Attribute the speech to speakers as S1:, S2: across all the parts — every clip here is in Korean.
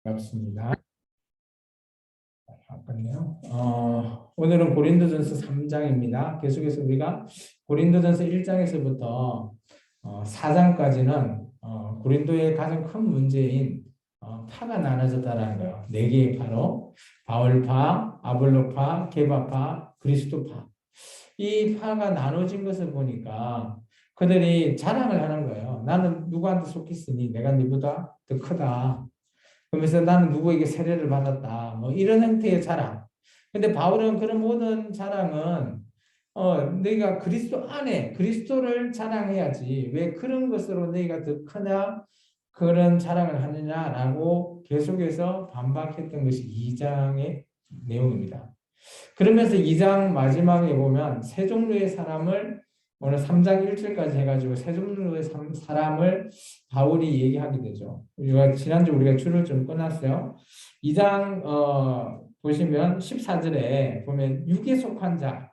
S1: 반갑습니다. 잠깐요. 오늘은 고린도전서 3장입니다. 계속해서 우리가 고린도전서 1장에서부터 4장까지는 고린도의 가장 큰 문제인 파가 나눠졌다는 거예요. 네 개의 파로 바울파, 아볼로파, 게바파, 그리스도파. 이 파가 나눠진 것을 보니까 그들이 자랑을 하는 거예요. 나는 누구한테 속했으니 내가 너보다 더 크다. 그러면서 나는 누구에게 세례를 받았다. 뭐 이런 형태의 자랑. 근데 바울은 그런 모든 자랑은 너희가 그리스도 안에 그리스도를 자랑해야지. 왜 그런 것으로 너희가 더 크냐? 그런 자랑을 하느냐라고 계속해서 반박했던 것이 2장의 내용입니다. 그러면서 2장 마지막에 보면 세 종류의 사람을 오늘 3장 1절까지 해가지고 세 종류의 사람을 바울이 얘기하게 되죠. 지난주 우리가 줄을 좀 끊었어요. 2장 보시면 14절에 보면 육에 속한 자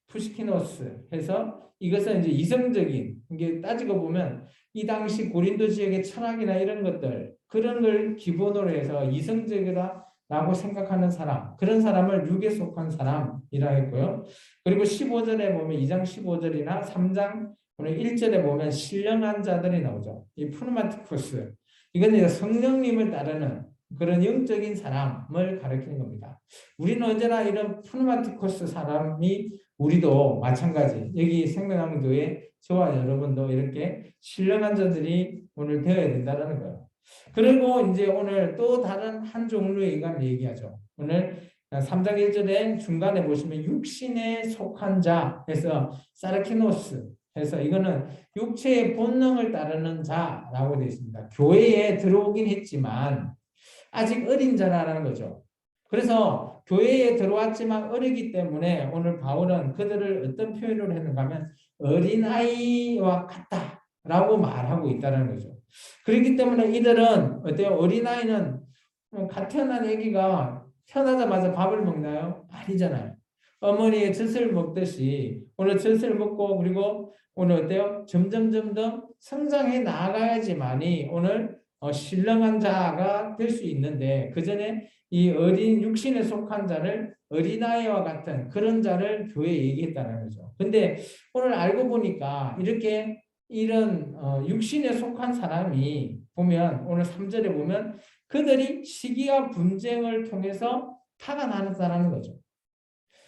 S1: 푸시키노스 해서 이것은 이제 이성적인 이게 따지고 보면 이 당시 고린도 지역의 철학이나 이런 것들 그런 걸 기본으로 해서 이성적이다 라고 생각하는 사람, 그런 사람을 육에 속한 사람이라 했고요. 그리고 15절에 보면 2장 15절이나 3장 오늘 1절에 보면 신령한 자들이 나오죠. 이 푸르마티쿠스. 이건 이제 성령님을 따르는 그런 영적인 사람을 가리키는 겁니다. 우리는 언제나 이런 푸르마티쿠스 사람이 우리도 마찬가지. 여기 생명하는 교회 저와 여러분도 이렇게 신령한 자들이 오늘 되어야 된다는 거예요. 그리고 이제 오늘 또 다른 한 종류의 인간을 얘기하죠. 오늘 3장 1절에 중간에 보시면 육신에 속한 자 해서 사르키노스 해서 이거는 육체의 본능을 따르는 자라고 되어 있습니다. 교회에 들어오긴 했지만 아직 어린 자라는 거죠. 그래서 교회에 들어왔지만 어리기 때문에 오늘 바울은 그들을 어떤 표현으로 했는가 하면 어린아이와 같다라고 말하고 있다는 거죠. 그렇기 때문에 이들은 어때요? 어린아이는 갓 태어난 아기가 태어나자마자 밥을 먹나요? 아니잖아요. 어머니의 젖을 먹듯이 오늘 젖을 먹고 그리고 오늘 어때요? 점점 성장해 나아가야지만이 오늘 신령한 자가 될 수 있는데 그 전에 이 어린 육신에 속한 자를 어린아이와 같은 그런 자를 교회에 얘기했다는 거죠. 근데 오늘 알고 보니까 이렇게 이런 육신에 속한 사람이 보면 오늘 3절에 보면 그들이 시기와 분쟁을 통해서 파가 나눴다는 거죠.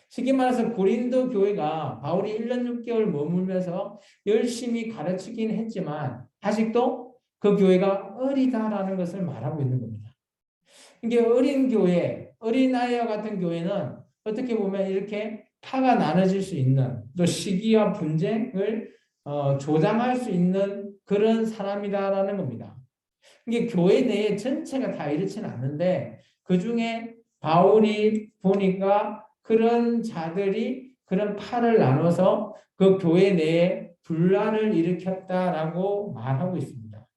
S1: 쉽게 말해서 고린도 교회가 바울이 1년 6개월 머물면서 열심히 가르치긴 했지만 아직도 그 교회가 어리다라는 것을 말하고 있는 겁니다. 이게 어린 교회, 어린아이와 같은 교회는 어떻게 보면 이렇게 파가 나눠질 수 있는 또 시기와 분쟁을 조장할 수 있는 그런 사람이다라는 겁니다. 이게 교회 내에 전체가 다 이렇지는 않는데 그 중에 바울이 보니까 그런 자들이 그런 파를 나눠서 그 교회 내에 분란을 일으켰다라고 말하고 있습니다.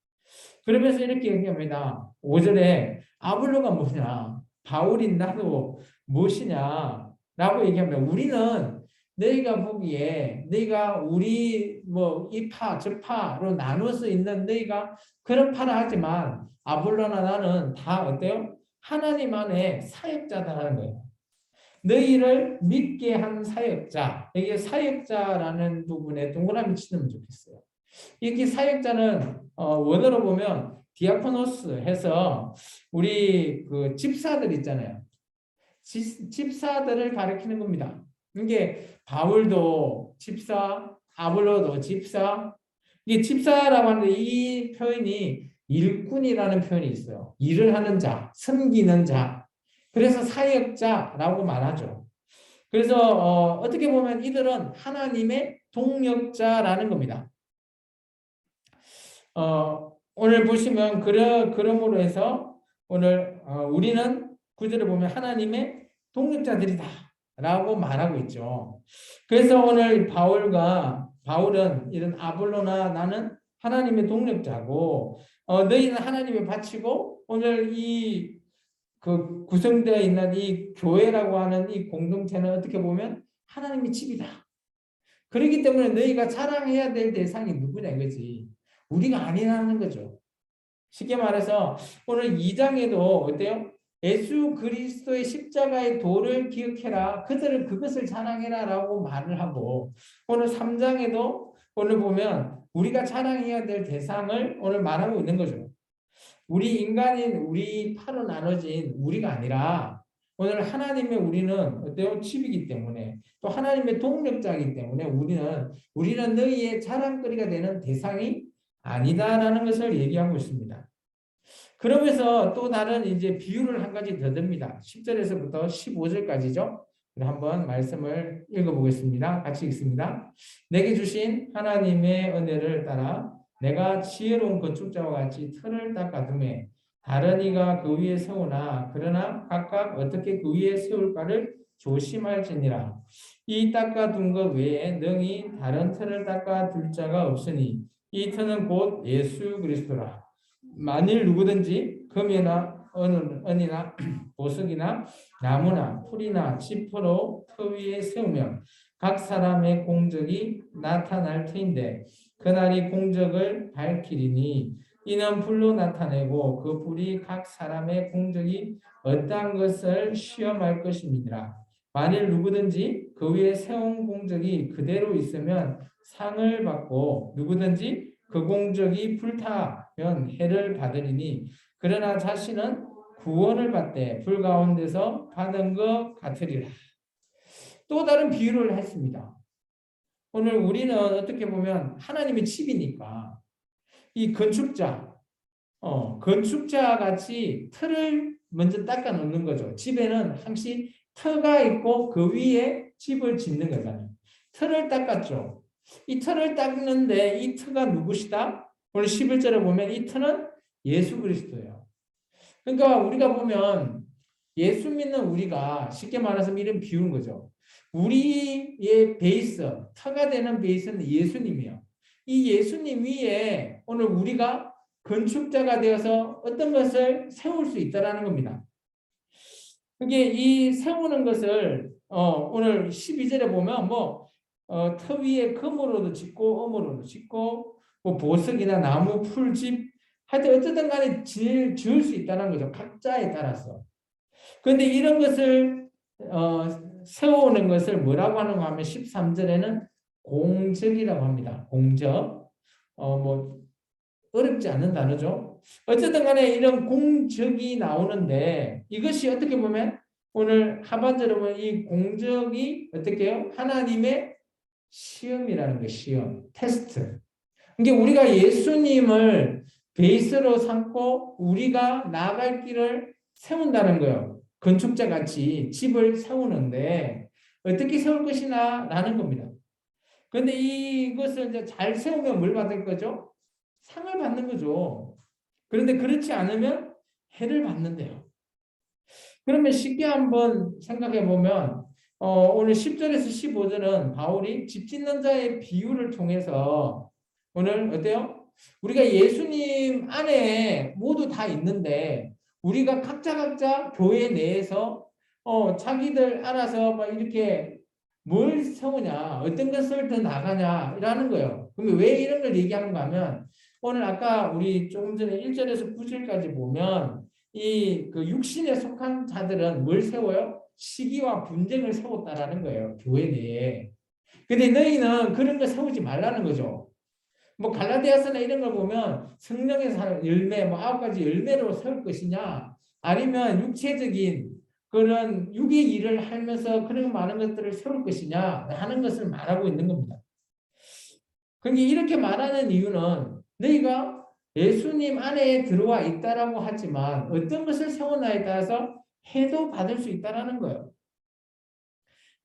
S1: 그러면서 이렇게 얘기합니다. 5절에 아볼로가 무엇이냐? 바울이 나도 무엇이냐? 라고 얘기합니다. 우리는 너희가 보기에 너희가 우리 뭐 이 파, 저 파로 나눠서 있는 너희가 그런 파라 하지만 아볼로나 나는 다 어때요? 하나님 안에 사역자다라는 거예요. 너희를 믿게 한 사역자. 이게 사역자라는 부분에 동그라미 치면 좋겠어요. 이게 사역자는 원어로 보면 디아코노스 해서 우리 그 집사들 있잖아요. 집사들을 가리키는 겁니다. 이게 바울도 집사, 아볼로도 집사. 이게 집사라고 하는데 이 표현이 일꾼이라는 표현이 있어요. 일을 하는 자, 섬기는 자. 그래서 사역자라고 말하죠. 그래서 어떻게 보면 이들은 하나님의 동력자라는 겁니다. 오늘 보시면 그러므로 해서 오늘 우리는 구절을 보면 하나님의 동력자들이다 라고 말하고 있죠. 그래서 오늘 바울은 이런 아볼로나 나는 하나님의 동력자고 너희는 하나님의 바치고 오늘 이 그 구성되어 있는 이 교회라고 하는 이 공동체는 어떻게 보면 하나님의 집이다. 그렇기 때문에 너희가 자랑해야 될 대상이 누구냐 이거지. 우리가 아니라는 거죠. 쉽게 말해서 오늘 2장에도 어때요? 예수 그리스도의 십자가의 도를 기억해라. 그들은 그것을 자랑해라 라고 말을 하고 오늘 3장에도 오늘 보면 우리가 자랑해야 될 대상을 오늘 말하고 있는 거죠. 우리 인간인 우리 파로 나눠진 우리가 아니라 오늘 하나님의 우리는 어때요? 칩이기 때문에 또 하나님의 동력자이기 때문에 우리는 너희의 자랑거리가 되는 대상이 아니다라는 것을 얘기하고 있습니다. 그러면서 또 다른 이제 비유를 한 가지 더 듭니다. 10절에서부터 15절까지죠. 한번 말씀을 읽어보겠습니다. 같이 읽습니다. 내게 주신 하나님의 은혜를 따라 내가 지혜로운 건축자와 같이 틀을 닦아두매 다른 이가 그 위에 세우나 그러나 각각 어떻게 그 위에 세울까를 조심할지니라. 이 닦아둔 것 외에 능히 다른 틀을 닦아둘 자가 없으니 이 틀은 곧 예수 그리스도라. 만일 누구든지 금이나 은이나 보석이나 나무나 풀이나 지퍼로 터 위에 세우면 각 사람의 공적이 나타날 터인데 그날이 공적을 밝히리니 이는 불로 나타내고 그 불이 각 사람의 공적이 어떠한 것을 시험할 것입니다. 만일 누구든지 그 위에 세운 공적이 그대로 있으면 상을 받고 누구든지 그 공적이 불타면 해를 받으리니 그러나 자신은 구원을 받되 불 가운데서 받은 것 같으리라. 또 다른 비유를 했습니다. 오늘 우리는 어떻게 보면 하나님의 칩이니까 이 건축자 같이 틀을 먼저 닦아 놓는 거죠. 집에는 항시 터가 있고 그 위에 집을 짓는 거잖아요. 틀을 닦았죠. 이 틀을 닦는데 이 터가 누구시다? 오늘 11절에 보면 이 터는 예수 그리스도예요. 그러니까 우리가 보면 예수 믿는 우리가 쉽게 말해서 이런 비유는 거죠. 우리의 베이스, 터가 되는 베이스는 예수님이에요. 이 예수님 위에 오늘 우리가 건축자가 되어서 어떤 것을 세울 수 있다라는 겁니다. 그게 이 세우는 것을 오늘 12절에 보면 터 위에 금으로도 짓고 음으로도 짓고 뭐 보석이나 나무 풀집 하여튼 어쨌든 간에 지을 수 있다는 거죠. 각자에 따라서. 그런데 이런 것을 세우는 것을 뭐라고 하는가 하면 13절에는 공적이라고 합니다. 공적. 뭐 어렵지 않은 단어죠. 어쨌든 간에 이런 공적이 나오는데 이것이 어떻게 보면 오늘 하반절에 보면 이 공적이 어떻게 해요? 하나님의 시험이라는 거 시험, 테스트. 그러니까 우리가 예수님을 베이스로 삼고 우리가 나아갈 길을 세운다는 거예요. 건축자 같이 집을 세우는데 어떻게 세울 것이나 라는 겁니다. 그런데 이것을 이제 잘 세우면 뭘 받을 거죠? 상을 받는 거죠. 그런데 그렇지 않으면 해를 받는데요. 그러면 쉽게 한번 생각해 보면 오늘 10절에서 15절은 바울이 집 짓는 자의 비유를 통해서 오늘 어때요? 우리가 예수님 안에 모두 다 있는데 우리가 각자 교회 내에서 자기들 알아서 막 이렇게 뭘 세우냐, 어떤 것을 더 나가냐라는 거예요. 그러면 왜 이런 걸 얘기하는가 하면 오늘 아까 우리 조금 전에 1절에서 9절까지 보면 이 그 육신에 속한 자들은 뭘 세워요? 시기와 분쟁을 세웠다라는 거예요. 교회 내에. 근데 너희는 그런 거 세우지 말라는 거죠. 뭐 갈라디아서나 이런 걸 보면 성령에서 열매, 뭐 9가지 열매로 세울 것이냐, 아니면 육체적인 그런 육의 일을 하면서 그런 많은 것들을 세울 것이냐 하는 것을 말하고 있는 겁니다. 그러니까 이렇게 말하는 이유는 너희가 예수님 안에 들어와 있다라고 하지만 어떤 것을 세우나에 따라서 해도 받을 수 있다라는 거예요.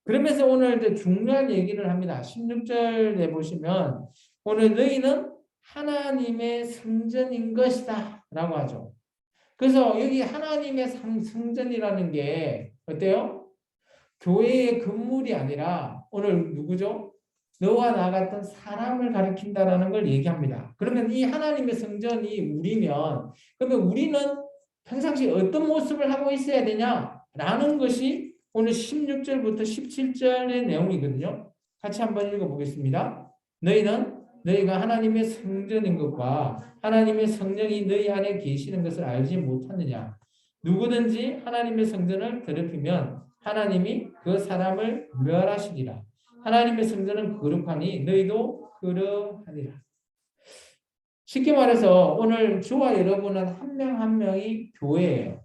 S1: 그러면서 오늘 이제 중요한 얘기를 합니다. 16절에 보시면 오늘 너희는 하나님의 성전인 것이다 라고 하죠. 그래서 여기 하나님의 성전이라는 게 어때요? 교회의 건물이 아니라 오늘 누구죠? 너와 나 같은 사람을 가리킨다라는 걸 얘기합니다. 그러면 이 하나님의 성전이 우리면 그러면 우리는 평상시 어떤 모습을 하고 있어야 되냐라는 것이 오늘 16절부터 17절의 내용이거든요. 같이 한번 읽어보겠습니다. 너희는 너희가 하나님의 성전인 것과 하나님의 성령이 너희 안에 계시는 것을 알지 못하느냐. 누구든지 하나님의 성전을 더럽히면 하나님이 그 사람을 멸하시리라. 하나님의 성전은 거룩하니 너희도 그러하니라. 쉽게 말해서 오늘 저와 여러분은 한 명 한 명이 교회예요.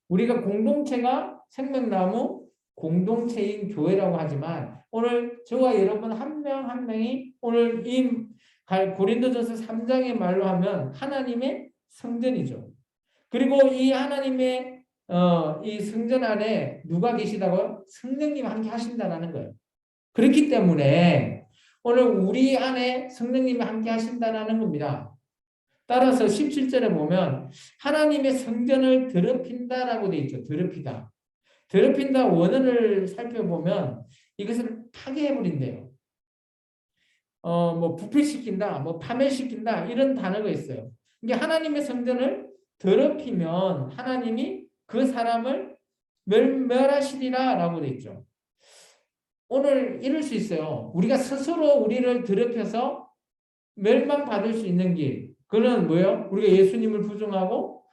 S1: 우리가 공동체가 생명나무 공동체인 교회라고 하지만 오늘 저와 여러분 한 명 한 명이 오늘 이 고린도전서 3장의 말로 하면 하나님의 성전이죠. 그리고 이 하나님의 이 성전 안에 누가 계시다고요? 성령님 함께 하신다는 거예요. 그렇기 때문에 오늘 우리 안에 성령님이 함께 하신다는 겁니다. 따라서 17절에 보면 하나님의 성전을 더럽힌다라고 되어 있죠. 더럽히다. 더럽힌다 원어를 살펴보면 이것을 파괴해버린대요. 뭐 부패시킨다, 뭐 파멸시킨다 이런 단어가 있어요. 이게 하나님의 성전을 더럽히면 하나님이 그 사람을 멸하시리라라고 되어 있죠. 오늘 이럴 수 있어요. 우리가 스스로 우리를 더럽혀서 멸망받을 수 있는 길. 그는 뭐예요? 우리가 예수님을 부정하고,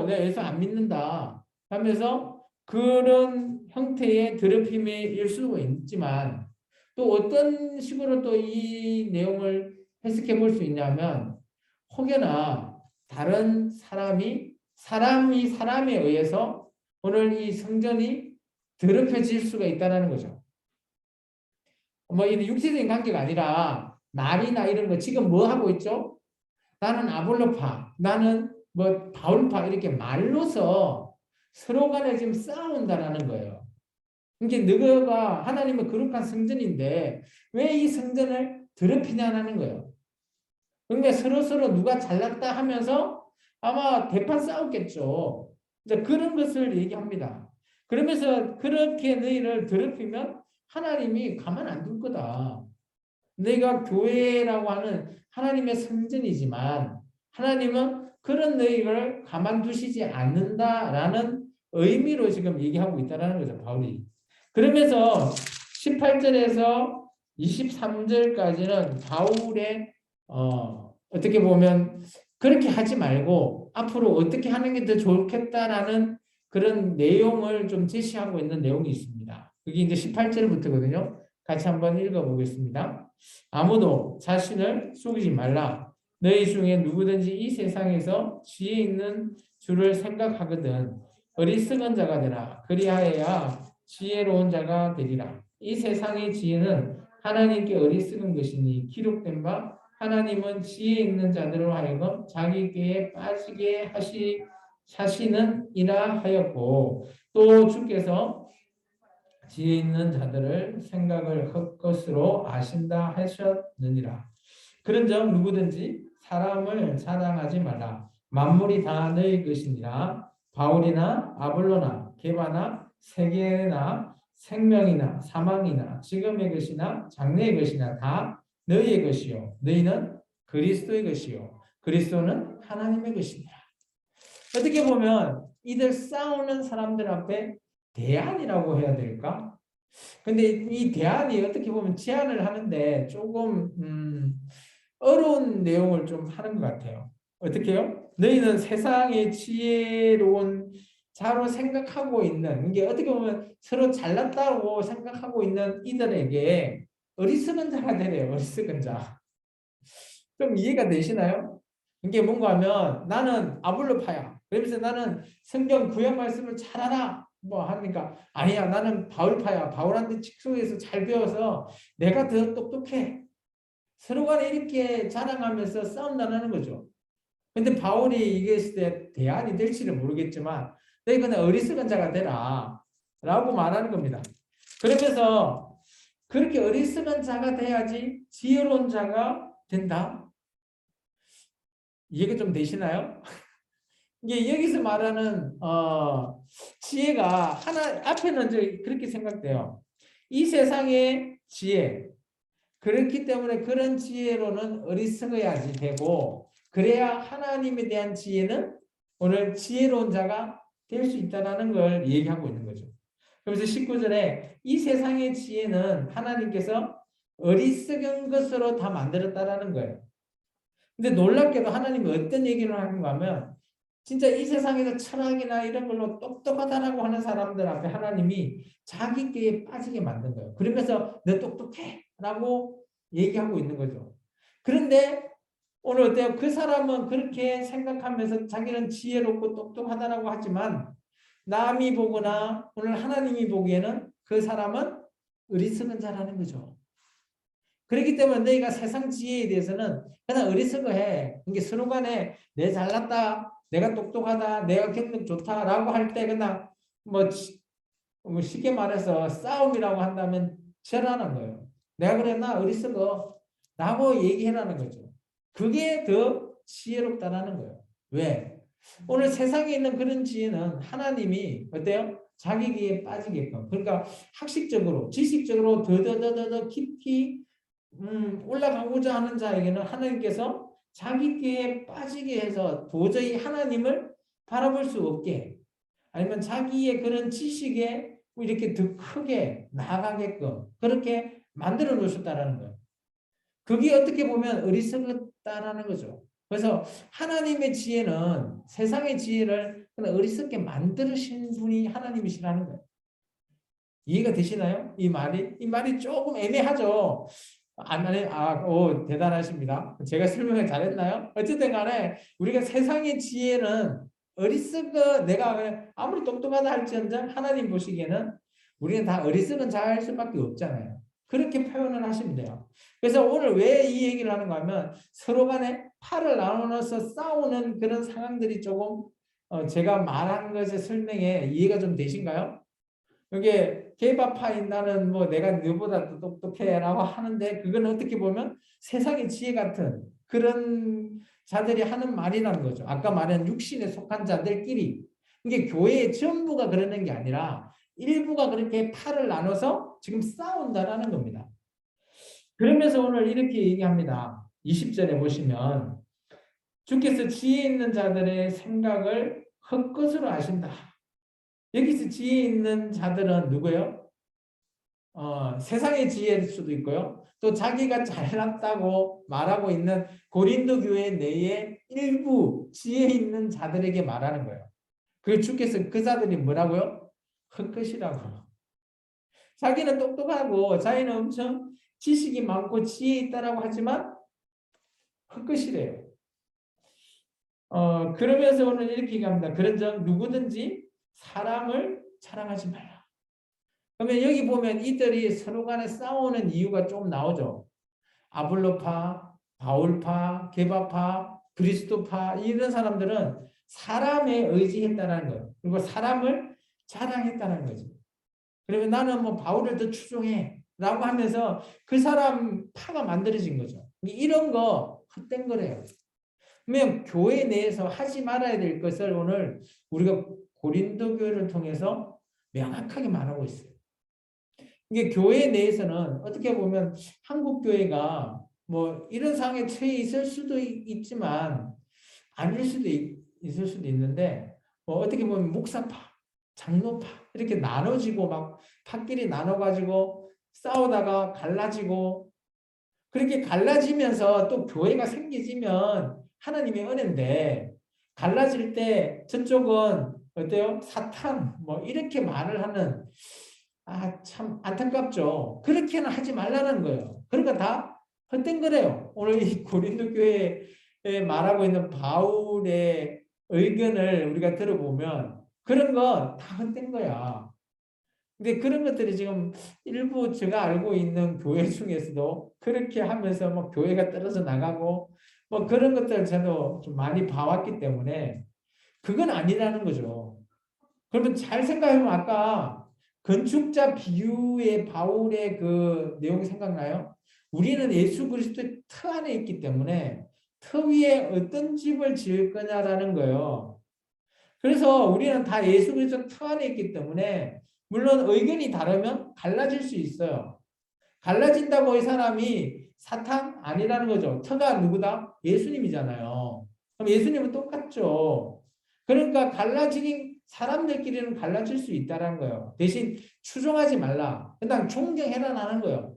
S1: 내가 예수 안 믿는다 하면서 그런 형태의 더럽힘일 수가 있지만, 또 어떤 식으로 또 이 내용을 해석해 볼 수 있냐면, 혹여나 다른 사람이 사람에 의해서 오늘 이 성전이 더럽혀질 수가 있다는 거죠. 뭐, 이 육체적인 관계가 아니라 말이나 이런 거 지금 뭐 하고 있죠? 나는 아볼로파, 나는 뭐 바울파 이렇게 말로서 서로 간에 지금 싸운다라는 거예요. 이게 너가 하나님의 거룩한 성전인데 왜 이 성전을 더럽히냐는 거예요. 그러니까 서로 누가 잘났다 하면서 아마 대판 싸웠겠죠. 이제 그런 것을 얘기합니다. 그러면서 그렇게 너희를 더럽히면 하나님이 가만 안 둘 거다. 너희가 교회라고 하는 하나님의 성전이지만 하나님은 그런 너희를 가만두시지 않는다라는 의미로 지금 얘기하고 있다는 거죠, 바울이. 그러면서 18절에서 23절까지는 바울의 어떻게 보면 그렇게 하지 말고 앞으로 어떻게 하는 게 더 좋겠다라는 그런 내용을 좀 제시하고 있는 내용이 있습니다. 그게 이제 18절부터거든요. 같이 한번 읽어보겠습니다. 아무도 자신을 속이지 말라. 너희 중에 누구든지 이 세상에서 지혜 있는 줄을 생각하거든 어리석은 자가 되라. 그리하여야 지혜로운 자가 되리라. 이 세상의 지혜는 하나님께 어리석은 것이니 기록된 바 하나님은 지혜 있는 자들로 하여금 자기께 빠지게 하시는 이라 하였고 또 주께서 지혜 있는 자들을 생각을 헛것으로 아신다 하셨느니라. 그런즉 누구든지 사람을 자랑하지 말라. 만물이 다 너희 것이니라. 바울이나 아볼로나 게바나 세계나 생명이나 사망이나 지금의 것이나 장래의 것이나 다 너희의 것이요 너희는 그리스도의 것이요 그리스도는 하나님의 것이니라. 어떻게 보면 이들 싸우는 사람들 앞에 대안이라고 해야 될까? 근데 이 대안이 어떻게 보면 제안을 하는데 조금 어려운 내용을 좀 하는 것 같아요. 어떻게 해요? 너희는 세상의 지혜로운 자로 생각하고 있는 이게 어떻게 보면 서로 잘났다고 생각하고 있는 이들에게 어리석은 자가 되래요. 어리석은 자. 좀 이해가 되시나요? 이게 뭔가 하면 나는 아볼로파야. 그러면서 나는 성경 구약 말씀을 잘 알아. 뭐 하니까 아니야 나는 바울파야. 바울한테 직속에서 잘 배워서 내가 더 똑똑해. 서로 간에 이렇게 자랑하면서 싸운다는 거죠. 근데 바울이 이게 있을 때 대안이 될지는 모르겠지만 너희는 어리석은 자가 되라 라고 말하는 겁니다. 그러면서 그렇게 어리석은 자가 돼야지 지혜로운 자가 된다. 이해가 좀 되시나요? 이게 여기서 말하는 지혜가 하나 앞에는 이제 그렇게 생각돼요. 이 세상의 지혜 그렇기 때문에 그런 지혜로는 어리석어야지 되고 그래야 하나님에 대한 지혜는 오늘 지혜로운 자가 될 수 있다는 걸 얘기하고 있는 거죠. 그래서 19절에 이 세상의 지혜는 하나님께서 어리석은 것으로 다 만들었다라는 거예요. 근데 놀랍게도 하나님이 어떤 얘기를 하는가 하면 진짜 이 세상에서 철학이나 이런 걸로 똑똑하다라고 하는 사람들 앞에 하나님이 자기께 빠지게 만든 거예요. 그러면서 너 똑똑해 라고 얘기하고 있는 거죠. 그런데 오늘 어때요? 그 사람은 그렇게 생각하면서 자기는 지혜롭고 똑똑하다라고 하지만 남이 보거나 오늘 하나님이 보기에는 그 사람은 어리석은 자라는 거죠. 그렇기 때문에 너희가 세상 지혜에 대해서는 그냥 어리석어해. 이게 서로 간에 내 잘났다, 내가 똑똑하다, 내가 경력 좋다라고 할 때 그냥 뭐, 뭐 쉽게 말해서 싸움이라고 한다면 절하는 거예요. 내가 그래 나 어리석어 라고 얘기해라는 거죠. 그게 더 지혜롭다라는 거예요. 왜? 오늘 세상에 있는 그런 지혜는 하나님이 어때요? 자기 귀에 빠지게끔. 그러니까 학식적으로, 지식적으로 더더더더 깊이 올라가고자 하는 자에게는 하나님께서 자기 귀에 빠지게 해서 도저히 하나님을 바라볼 수 없게 아니면 자기의 그런 지식에 이렇게 더 크게 나아가게끔 그렇게 만들어 놓으셨다라는 거예요. 그게 어떻게 보면 어리석었다라는 거죠. 그래서 하나님의 지혜는 세상의 지혜를 어리석게 만드신 분이 하나님이시라는 거예요. 이해가 되시나요? 이 말이? 이 말이 조금 애매하죠. 오, 대단하십니다. 제가 설명을 잘했나요? 어쨌든 간에 우리가 세상의 지혜는 어리석어 내가 아무리 똑똑하다 할지언정 하나님 보시기에는 우리는 다 어리석은 자일 수밖에 없잖아요. 그렇게 표현을 하시면 돼요. 그래서 오늘 왜 이 얘기를 하는가 하면 서로 간에 팔을 나눠서 싸우는 그런 상황들이 조금 제가 말한 것의 설명에 이해가 좀 되신가요? 이게 개바파인 나는 뭐 내가 너보다 더 똑똑해라고 하는데 그건 어떻게 보면 세상의 지혜 같은 그런 자들이 하는 말이라는 거죠. 아까 말한 육신에 속한 자들끼리 이게 교회의 전부가 그러는 게 아니라 일부가 그렇게 팔을 나눠서 지금 싸운다라는 겁니다. 그러면서 오늘 이렇게 얘기합니다. 20절에 보시면 주께서 지혜 있는 자들의 생각을 헛것으로 아신다. 여기서 지혜 있는 자들은 누구예요? 세상의 지혜일 수도 있고요. 또 자기가 잘났다고 말하고 있는 고린도 교회 내에 일부 지혜 있는 자들에게 말하는 거예요. 그 주께서 그 자들이 뭐라고요? 헛것이라고. 자기는 똑똑하고 자기는 엄청 지식이 많고 지혜 있다라고 하지만 헛것이래요. 그러면서 오늘 이렇게 얘기합니다. 그런즉 누구든지 사람을 자랑하지 말라. 그러면 여기 보면 이들이 서로 간에 싸우는 이유가 좀 나오죠. 아볼로파, 바울파, 게바파, 그리스도파 이런 사람들은 사람에 의지했다는 거예요. 그리고 사람을 자랑했다는 거죠. 그러면 나는 뭐 바울을 더 추종해 라고 하면서 그 사람 파가 만들어진 거죠. 이런 거 헛된 거래요. 그러면 교회 내에서 하지 말아야 될 것을 오늘 우리가 고린도 교회를 통해서 명확하게 말하고 있어요. 이게 교회 내에서는 어떻게 보면 한국 교회가 뭐 이런 상황에 처해 있을 수도 있지만 아닐 수도 있을 수도 있는데 뭐 어떻게 보면 목사파, 장로파 이렇게 나눠지고 막 파끼리 나눠가지고 싸우다가 갈라지고 그렇게 갈라지면서 또 교회가 생기지면 하나님의 은혜인데 갈라질 때 저쪽은 어때요? 사탄 뭐 이렇게 말을 하는 참 안타깝죠. 그렇게는 하지 말라는 거예요. 그러니까 다 헛된 거래요. 오늘 이 고린도 교회에 말하고 있는 바울의 의견을 우리가 들어보면 그런 거 다 헛된 거야. 근데 그런 것들이 지금 일부 제가 알고 있는 교회 중에서도 그렇게 하면서 뭐 교회가 떨어져 나가고 뭐 그런 것들 저도 좀 많이 봐왔기 때문에 그건 아니라는 거죠. 그러면 잘 생각해보면 아까 건축자 비유의 바울의 그 내용이 생각나요? 우리는 예수 그리스도의 터 안에 있기 때문에 터 위에 어떤 집을 지을 거냐라는 거예요. 그래서 우리는 다 예수 그리스도 터 안에 있기 때문에 물론 의견이 다르면 갈라질 수 있어요. 갈라진다고 이 사람이 사탄 아니라는 거죠. 터가 누구다? 예수님이잖아요. 그럼 예수님은 똑같죠. 그러니까 갈라지긴 사람들끼리는 갈라질 수 있다는 거예요. 대신 추종하지 말라. 그냥 존경해라 하는 거예요.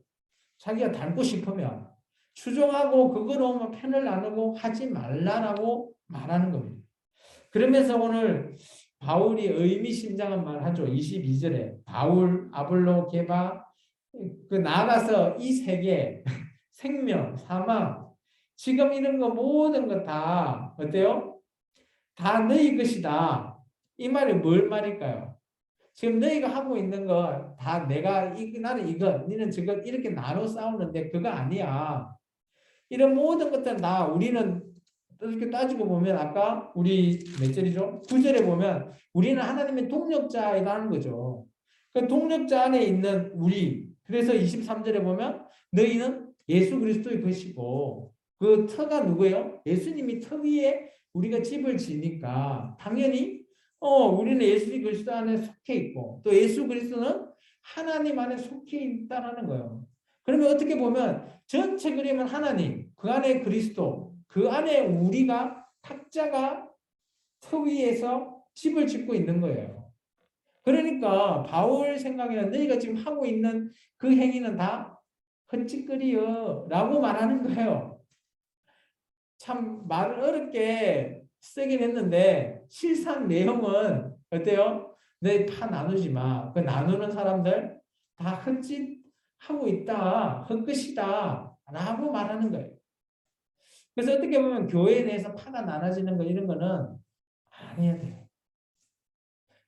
S1: 자기가 닮고 싶으면 추종하고 그거로 뭐 편을 나누고 하지 말라라고 말하는 겁니다. 그러면서 오늘 바울이 의미심장한 말 하죠. 22절에 바울, 아볼로, 게바 그 나아가서 이 세계 생명, 사망 지금 이런 거 모든 거 다 어때요? 다 너희 것이다. 이 말이 뭘 말일까요? 지금 너희가 하고 있는 거 다 내가 나는 이거 너는 저거 이렇게 나눠 싸우는데 그거 아니야. 이런 모든 것들 다 우리는 이렇게 따지고 보면 아까 우리 몇 절이죠? 9절에 보면 우리는 하나님의 동력자이라는 거죠. 그 동력자 안에 있는 우리. 그래서 23절에 보면 너희는 예수 그리스도의 것이고 그 터가 누구예요? 예수님이 터 위에 우리가 집을 지니까 당연히 우리는 예수 그리스도 안에 속해 있고 또 예수 그리스도는 하나님 안에 속해 있다라는 거예요. 그러면 어떻게 보면 전체 그림은 하나님, 그 안에 그리스도, 그 안에 우리가 각자가 터 위에서 집을 짓고 있는 거예요. 그러니까 바울 생각에는 너희가 지금 하고 있는 그 행위는 다 헛짓거리여 라고 말하는 거예요. 참 말을 어렵게 쓰긴 했는데 실상 내용은 어때요? 내 파 나누지 마. 그 나누는 사람들 다 헛짓하고 있다. 헛것이다. 라고 말하는 거예요. 그래서 어떻게 보면 교회 내에서 파가 나눠지는 거 이런 거는 아니어야 돼요.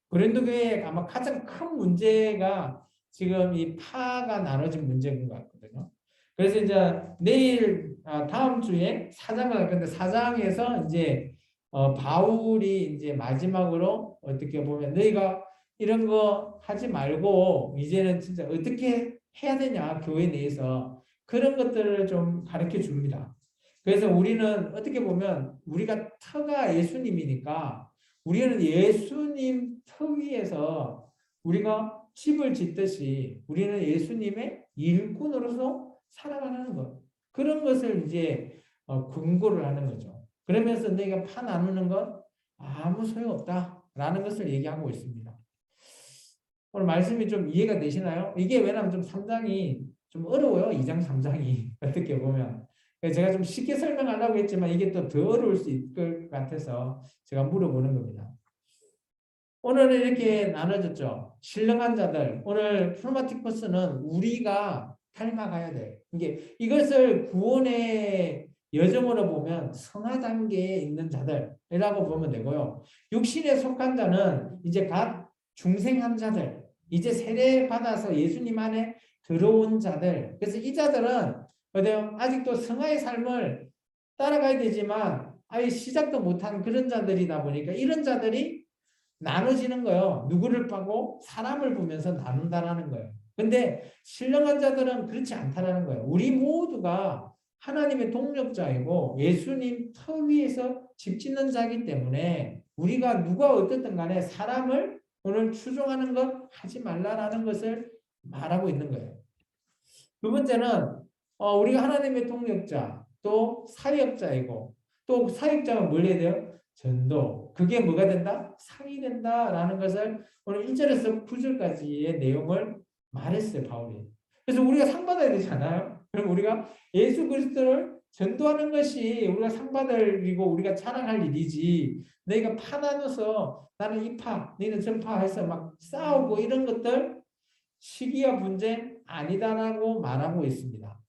S1: 고린도 교회의 아마 가장 큰 문제가 지금 이 파가 나눠진 문제인 것 같거든요. 그래서 이제 내일 다음 주에 사장을 할 건데 사장에서 이제 바울이 이제 마지막으로 어떻게 보면 너희가 이런 거 하지 말고 이제는 진짜 어떻게 해야 되냐 교회 내에서 그런 것들을 좀 가르쳐 줍니다. 그래서 우리는 어떻게 보면 우리가 터가 예수님이니까 우리는 예수님 터 위에서 우리가 집을 짓듯이 우리는 예수님의 일꾼으로서 살아가는 것. 그런 것을 이제 권고를 하는 거죠. 그러면서 너희가 파 나누는 건 아무 소용없다라는 것을 얘기하고 있습니다. 오늘 말씀이 좀 이해가 되시나요? 이게 왜냐하면 좀 3장이 좀 어려워요. 2장, 3장이 어떻게 보면. 제가 좀 쉽게 설명하려고 했지만 이게 또 더 어려울 수 있을 것 같아서 제가 물어보는 겁니다. 오늘은 이렇게 나눠졌죠. 신령한 자들. 오늘 프로마티코스는 우리가 닮아가야 돼. 이것을 구원의 여정으로 보면 성화 단계에 있는 자들이라고 보면 되고요. 육신에 속한 자는 이제 갓 중생한 자들. 이제 세례 받아서 예수님 안에 들어온 자들. 그래서 이 자들은 어때요? 아직도 성화의 삶을 따라가야 되지만 아예 시작도 못한 그런 자들이다 보니까 이런 자들이 나눠지는 거예요. 누구를 파고 사람을 보면서 나눈다라는 거예요. 근데 신령한 자들은 그렇지 않다라는 거예요. 우리 모두가 하나님의 동력자이고 예수님 터 위에서 집 짓는 자이기 때문에 우리가 누가 어떻든 간에 사람을 오늘 추종하는 것 하지 말라라는 것을 말하고 있는 거예요. 두 번째는 우리가 하나님의 동력자 또 사역자이고 또 사역자가 뭘 해야 돼요? 전도. 그게 뭐가 된다? 상이 된다라는 것을 오늘 1절에서 9절까지의 내용을 말했어요, 바울이. 그래서 우리가 상 받아야 되잖아요. 그럼 우리가 예수 그리스도를 전도하는 것이 우리가 상 받을 일이고 우리가 찬양할 일이지. 너희가 파 나눠서 나는 이 파, 너희는 저 파 해서 막 싸우고 이런 것들 시기와 분쟁 아니다라고 말하고 있습니다.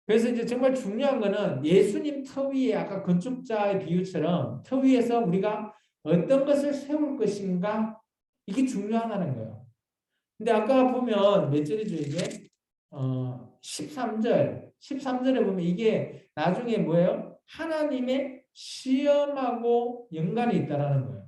S1: 그래서 이제 정말 중요한 거는 예수님 터 위에 아까 건축자의 비유처럼 터 위에서 우리가 어떤 것을 세울 것인가 이게 중요하다는 거예요. 근데 아까 보면 몇 절이죠 이게? 13절에 보면 이게 나중에 뭐예요? 하나님의 시험하고 연관이 있다라는 거예요.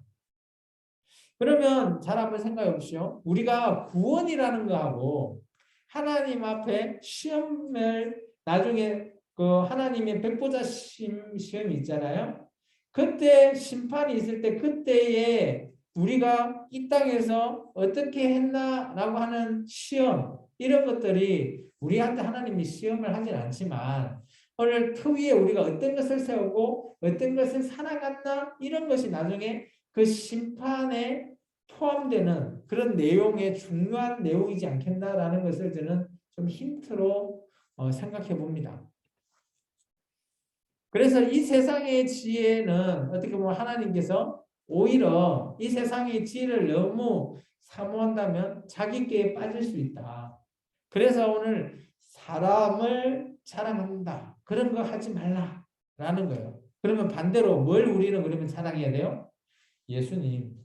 S1: 그러면 잘 한번 생각해 보시오. 우리가 구원이라는 거하고 하나님 앞에 시험을 나중에 그 하나님의 백보자 시험이 있잖아요. 그때 심판이 있을 때 그때에 우리가 이 땅에서 어떻게 했나라고 하는 시험 이런 것들이 우리한테 하나님이 시험을 하진 않지만 오늘 그 위에 우리가 어떤 것을 세우고 어떤 것을 살아갔나 이런 것이 나중에 그 심판에 포함되는 그런 내용의 중요한 내용이지 않겠나라는 것을 저는 좀 힌트로 생각해 봅니다. 그래서 이 세상의 지혜는 어떻게 보면 하나님께서 오히려 이 세상의 지혜를 너무 사모한다면 자기께 빠질 수 있다. 그래서 오늘 사람을 자랑한다. 그런 거 하지 말라라는 거예요. 그러면 반대로 뭘 우리는 그러면 자랑해야 돼요? 예수님.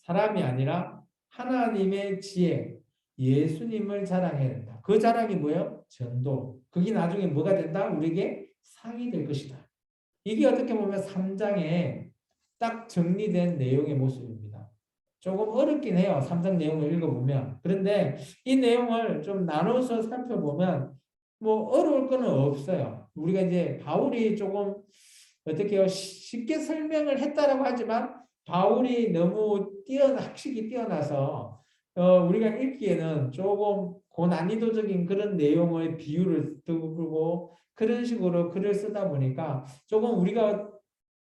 S1: 사람이 아니라 하나님의 지혜, 예수님을 자랑해야 된다. 그 자랑이 뭐예요? 전도. 그게 나중에 뭐가 된다? 우리에게 상이 될 것이다. 이게 어떻게 보면 3장에 딱 정리된 내용의 모습입니다. 조금 어렵긴 해요. 3장 내용을 읽어보면. 그런데 이 내용을 좀 나눠서 살펴보면 뭐 어려울 거는 없어요. 우리가 이제 바울이 조금 어떻게 해요? 쉽게 설명을 했다라고 하지만 바울이 너무 학식이 뛰어나서 우리가 읽기에는 조금 고난이도적인 그런 내용의 비유를 두고 그런 식으로 글을 쓰다 보니까 조금 우리가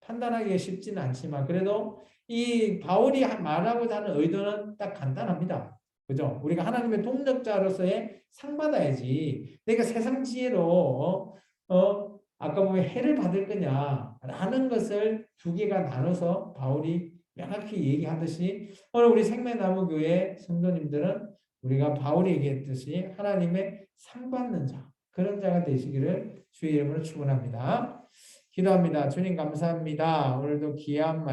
S1: 판단하기가 쉽지는 않지만 그래도 이 바울이 말하고자 하는 의도는 딱 간단합니다. 그죠? 우리가 하나님의 동력자로서의 상 받아야지. 내가 세상 지혜로 아까 보면 해를 받을 거냐라는 것을 두 개가 나눠서 바울이 명확히 얘기하듯이 오늘 우리 생명나무교회 성도님들은 우리가 바울이 얘기했듯이 하나님의 상 받는 자 그런 자가 되시기를 주의 이름으로 축원합니다. 기도합니다. 주님 감사합니다. 오늘도 귀한 말